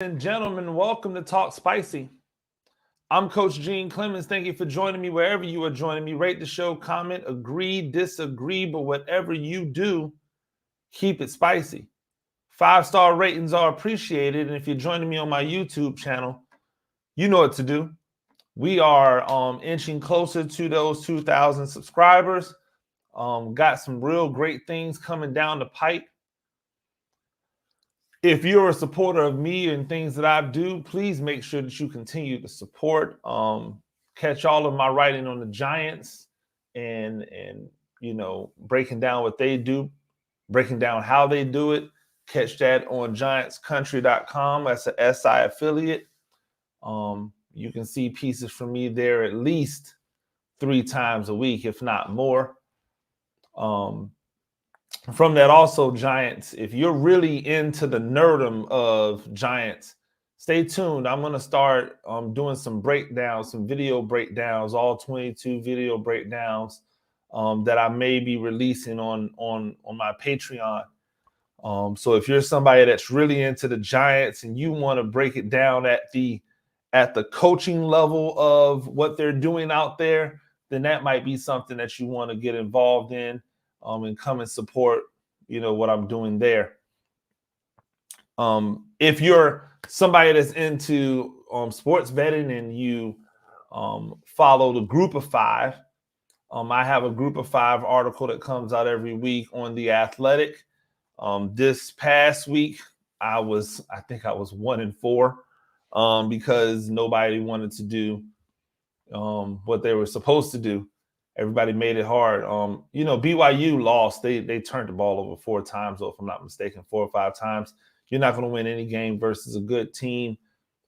And gentlemen, welcome to Talk Spicy. I'm Coach Gene Clemens. Thank you for joining me wherever you are joining me. Rate the show, comment, agree, disagree, but whatever you do, keep it spicy. 5-star ratings are appreciated. And if you're joining me on my YouTube channel, you know what to do. We are inching closer to those 2,000 subscribers. Got some real great things coming down the pipe. If you're a supporter of me and things that I do, please make sure that you continue to support. Catch all of my writing on the Giants and breaking down what they do, breaking down how they do it. Catch that on giantscountry.com. That's a SI affiliate. You can see pieces from me there at least 3 times a week, if not more. From that also, Giants, if you're really into the nerdum of Giants, stay tuned. I'm going to start doing some breakdowns, some video breakdowns, all 22 video breakdowns that I may be releasing on my Patreon. So if you're somebody that's really into the Giants and you want to break it down at the coaching level of what they're doing out there, then that might be something that you want to get involved in. And come and support, what I'm doing there. If you're somebody that's into sports betting and you follow the Group of Five, I have a Group of Five article that comes out every week on The Athletic. This past week, I think I was 1-4 because nobody wanted to do what they were supposed to do. Everybody made it hard. BYU lost. They turned the ball over 4 times, or if I'm not mistaken, 4 or 5 times. You're not going to win any game versus a good team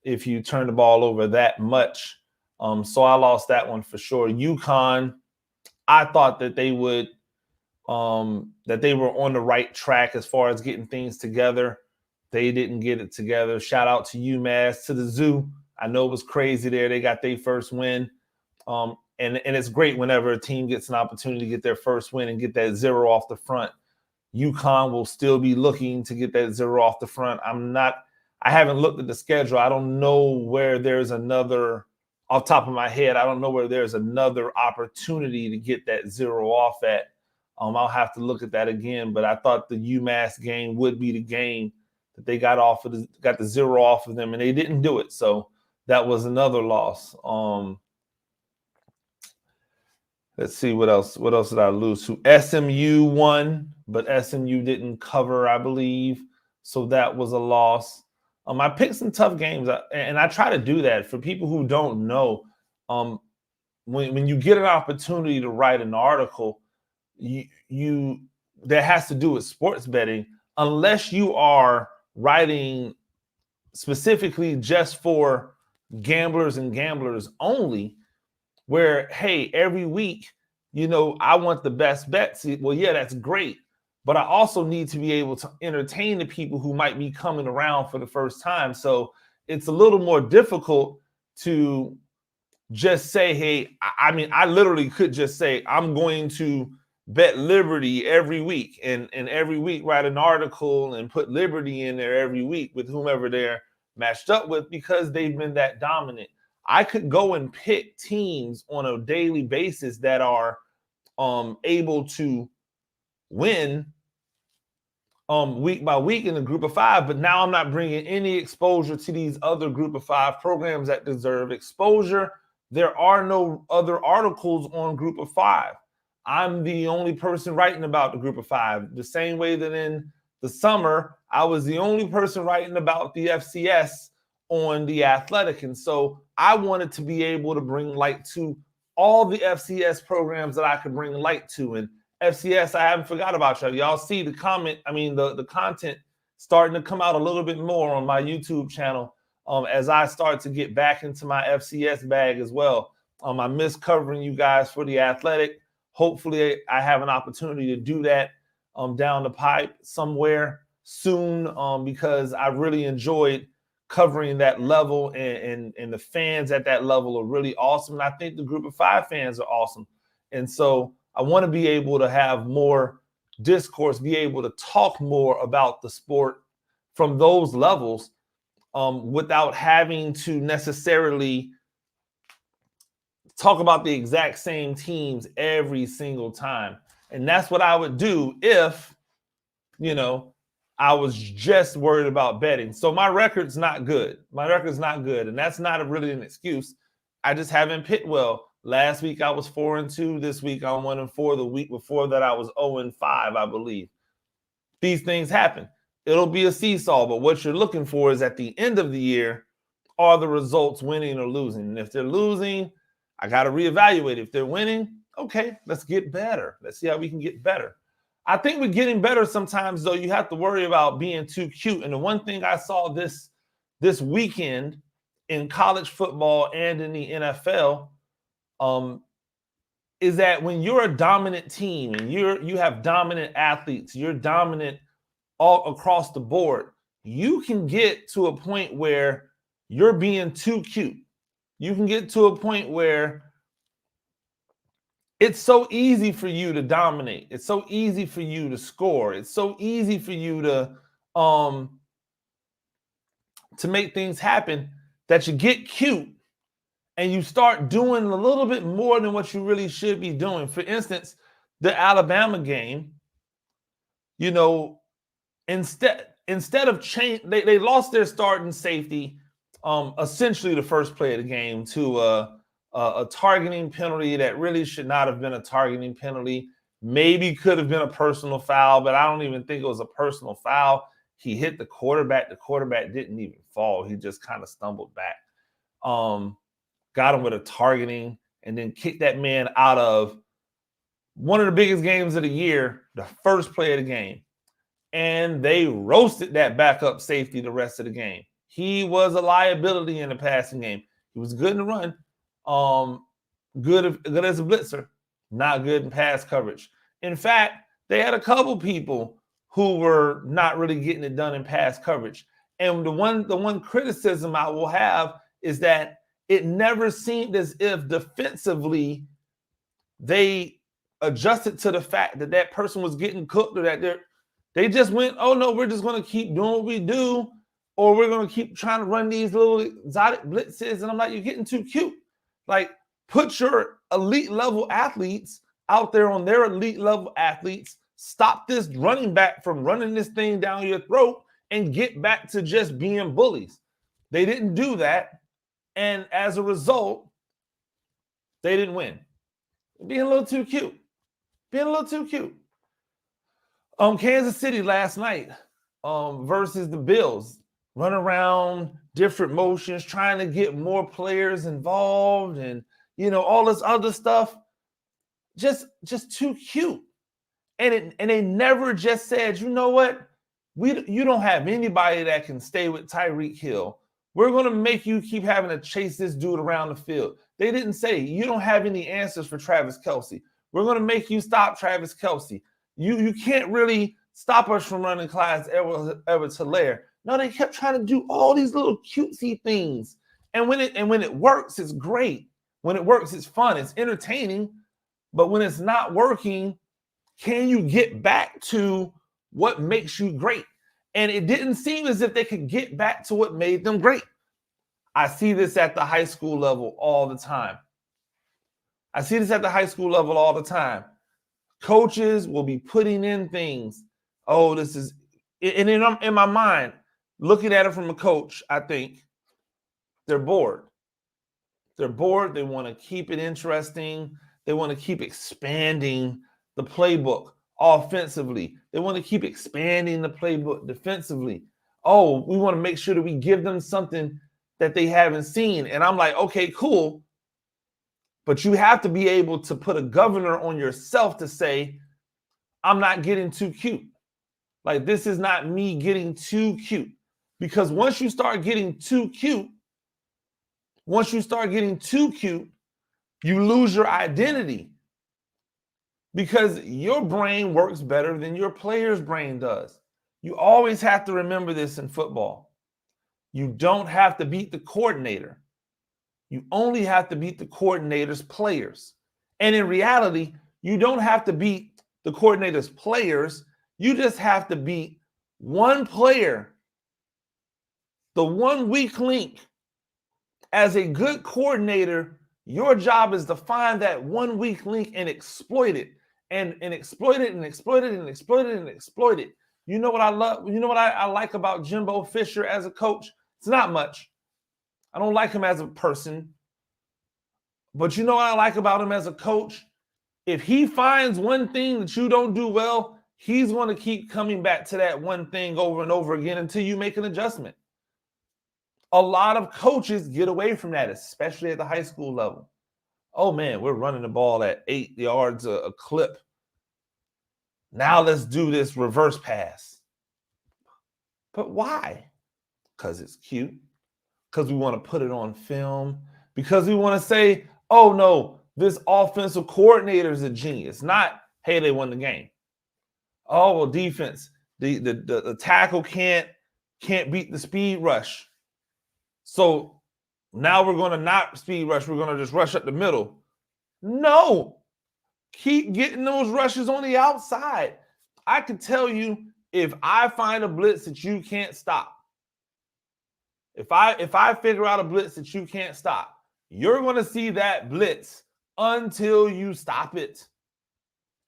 if you turn the ball over that much. So I lost that one for sure. UConn, I thought that they would, that they were on the right track as far as getting things together. They didn't get it together. Shout out to UMass, to the Zoo. I know it was crazy there. They got their first win. And it's great whenever a team gets an opportunity to get their first win and get that 0 off the front. UConn will still be looking to get that 0 off the front. I haven't looked at the schedule. I don't know where there's another, off top of my head, I don't know where there's another opportunity to get that 0 off at. I'll have to look at that again, but I thought the UMass game would be the game that they got the 0 off of them, and they didn't do it. So that was another loss. Let's see what else. What else did I lose to? SMU won, but SMU didn't cover, I believe. So that was a loss. I picked some tough games, and I try to do that for people who don't know. When you get an opportunity to write an article, you that has to do with sports betting, unless you are writing specifically just for gamblers and gamblers only, where, hey, every week, I want the best bets. Well, yeah, that's great. But I also need to be able to entertain the people who might be coming around for the first time. So it's a little more difficult to just say, hey, I literally could just say, I'm going to bet Liberty every week and every week write an article and put Liberty in there every week with whomever they're matched up with because they've been that dominant. I could go and pick teams on a daily basis that are able to win week by week in the Group of Five, but now I'm not bringing any exposure to these other Group of Five programs that deserve exposure. There are no other articles on Group of Five. I'm the only person writing about the Group of Five, the same way that in the summer, I was the only person writing about the FCS on The Athletic. And so I wanted to be able to bring light to all the FCS programs that I could bring light to. And FCS, I haven't forgot about y'all. Y'all see the content starting to come out a little bit more on my YouTube channel as I start to get back into my FCS bag as well. I miss covering you guys for The Athletic. Hopefully I have an opportunity to do that down the pipe somewhere soon because I really enjoyed covering that level, and the fans at that level are really awesome. And I think the Group of Five fans are awesome. And so I want to be able to have more discourse, be able to talk more about the sport from those levels without having to necessarily talk about the exact same teams every single time. And that's what I would do if, I was just worried about betting. So my record's not good. And that's not really an excuse. I just haven't picked well. Last week I was 4-2. This week I'm 1-4. The week before that I was 0-5, I believe. These things happen. It'll be a seesaw, but what you're looking for is at the end of the year, are the results winning or losing? And if they're losing, I got to reevaluate. If they're winning, okay, let's get better. Let's see how we can get better. I think we're getting better sometimes, though. You have to worry about being too cute. And the one thing I saw this weekend in college football and in the NFL is that when you're a dominant team and you have dominant athletes, you're dominant all across the board, you can get to a point where you're being too cute. You can get to a point where it's so easy for you to dominate. It's so easy for you to score. It's so easy for you to make things happen that you get cute and you start doing a little bit more than what you really should be doing. For instance, the Alabama game, instead of change, they lost their starting safety, essentially the first play of the game, to a targeting penalty that really should not have been a targeting penalty. Maybe could have been a personal foul, but I don't even think it was a personal foul. He hit the quarterback. The quarterback didn't even fall. He just kind of stumbled back. Got him with a targeting and then kicked that man out of one of the biggest games of the year, the first play of the game. And they roasted that backup safety the rest of the game. He was a liability in the passing game. He was good in the run, good as a blitzer, not good in pass coverage. In fact, they had a couple people who were not really getting it done in pass coverage. And the one criticism I will have is that it never seemed as if defensively they adjusted to the fact that that person was getting cooked, or that they just went, oh no, we're just going to keep doing what we do, or we're going to keep trying to run these little exotic blitzes. And I'm like, you're getting too cute. Like, put your elite level athletes out there on their elite level athletes. Stop this running back from running this thing down your throat and get back to just being bullies. They didn't do that. And as a result, they didn't win. Being a little too cute. Kansas City last night versus the Bills. Run around, different motions, trying to get more players involved and, all this other stuff. Just too cute. And they never just said, you know what? You don't have anybody that can stay with Tyreek Hill. We're going to make you keep having to chase this dude around the field. They didn't say, you don't have any answers for Travis Kelce. We're going to make you stop Travis Kelce. You can't really stop us from running Clyde Edwards-Helaire. No, they kept trying to do all these little cutesy things. And when it works, it's great. When it works, it's fun. It's entertaining. But when it's not working, can you get back to what makes you great? And it didn't seem as if they could get back to what made them great. I see this at the high school level all the time. Coaches will be putting in things. Oh, this is, and in my mind, looking at it from a coach, I think they're bored. They want to keep it interesting. They want to keep expanding the playbook offensively. They want to keep expanding the playbook defensively. Oh, we want to make sure that we give them something that they haven't seen. And I'm like, okay, cool. But you have to be able to put a governor on yourself to say, I'm not getting too cute. Like, this is not me getting too cute. Because once you start getting too cute, you lose your identity. Because your brain works better than your player's brain does. You always have to remember this in football. You don't have to beat the coordinator. You only have to beat the coordinator's players. And in reality, you don't have to beat the coordinator's players. You just have to beat one player The one weak link. As a good coordinator, your job is to find that one weak link and exploit it, and exploit it and exploit it and exploit it and exploit it. You know what I love? You know what I like about Jimbo Fisher as a coach? It's not much. I don't like him as a person. But you know what I like about him as a coach? If he finds one thing that you don't do well, he's going to keep coming back to that one thing over and over again until you make an adjustment. A lot of coaches get away from that, especially at the high school level. Oh man, we're running the ball at 8 yards a clip. Now let's do this reverse pass. But why? Because it's cute. Because we want to put it on film. Because we want to say, oh no, this offensive coordinator is a genius. Not, hey, they won the game. Oh, well, defense, the tackle can't beat the speed rush. So now we're going to not speed rush. We're going to just rush up the middle. No. Keep getting those rushes on the outside. I can tell you, if I find a blitz that you can't stop, if I figure out a blitz that you can't stop, you're going to see that blitz until you stop it.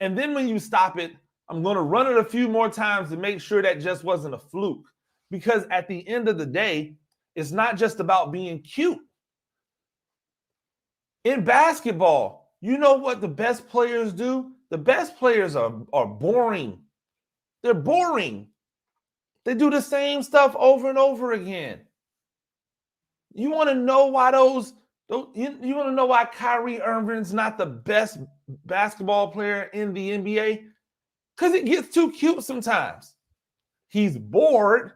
And then when you stop it, I'm going to run it a few more times to make sure that just wasn't a fluke. Because at the end of the day, it's not just about being cute. In basketball, you know what the best players do? The best players are boring. They're boring. They do the same stuff over and over again. You want to know why you want to know why Kyrie Irving's not the best basketball player in the NBA? Because it gets too cute sometimes. He's bored.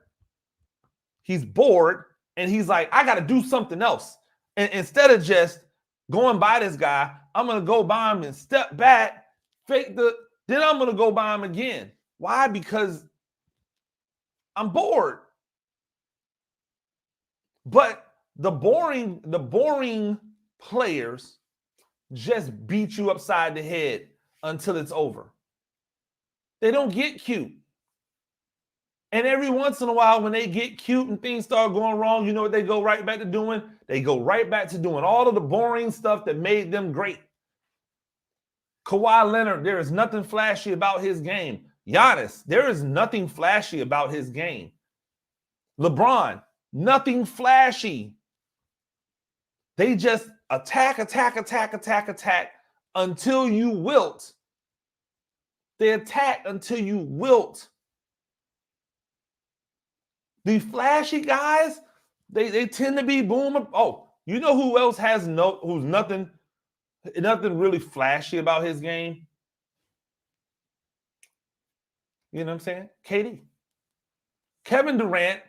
And he's like, I got to do something else. And instead of just going by this guy, I'm going to go by him and step back, then I'm going to go by him again. Why? Because I'm bored. But the boring players just beat you upside the head until it's over. They don't get cute. And every once in a while, when they get cute and things start going wrong, you know what they go right back to doing? They go right back to doing all of the boring stuff that made them great. Kawhi Leonard, there is nothing flashy about his game. Giannis, there is nothing flashy about his game. LeBron, nothing flashy. They just attack until you wilt. They attack until you wilt. The flashy guys, they tend to be boom. Oh, you know who else who's nothing really flashy about his game? You know what I'm saying? KD. Kevin Durant,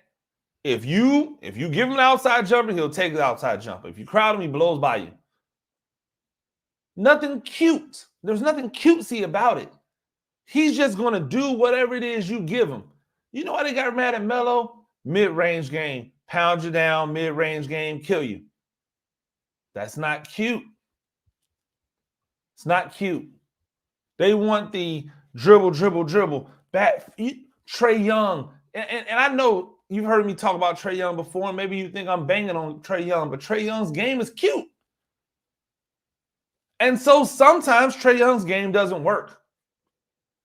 if you give him an outside jumper, he'll take the outside jumper. If you crowd him, he blows by you. Nothing cute. There's nothing cutesy about it. He's just going to do whatever it is you give him. You know why they got mad at Melo? Mid-range game, pound you down, mid-range game, kill you. That's not cute. It's not cute. They want the dribble, back. Trae Young. And I know you've heard me talk about Trae Young before. Maybe you think I'm banging on Trae Young, but Trae Young's game is cute. And so sometimes Trae Young's game doesn't work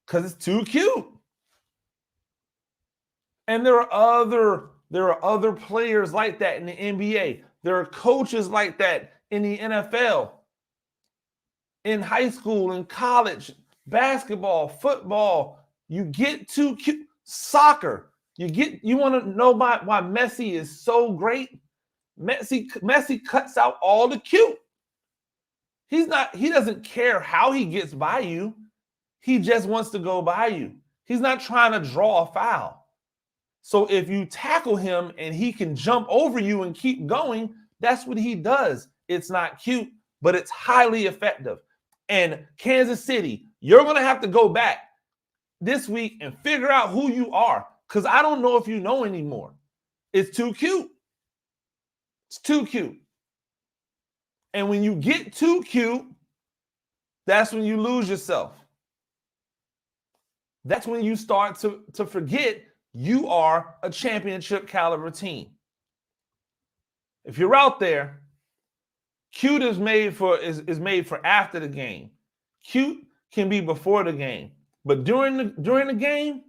because it's too cute. And there are other players like that in the NBA. There are coaches like that in the NFL, in high school, in college, basketball, football. You get too cute. Soccer. You want to know why Messi is so great? Messi cuts out all the cute. He doesn't care how he gets by you. He just wants to go by you. He's not trying to draw a foul. So if you tackle him and he can jump over you and keep going, that's what he does. It's not cute, but it's highly effective. And Kansas City, you're going to have to go back this week and figure out who you are, because I don't know if you know anymore. It's too cute. It's too cute. And when you get too cute, that's when you lose yourself. That's when you start to forget you are a championship caliber team. If you're out there, cute is made for after the game. Cute can be before the game, but during the game,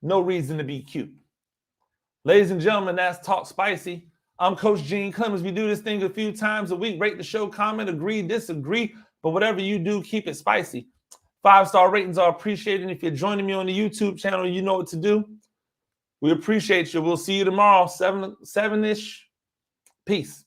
no reason to be cute. Ladies and gentlemen, that's Talk Spicy. I'm Coach Gene Clemens. We do this thing a few times a week. Rate the show, comment, agree, disagree, but whatever you do, keep it spicy. 5-star ratings are appreciated. If you're joining me on the YouTube channel, you know what to do. We appreciate you. We'll see you tomorrow, 7-ish. Peace.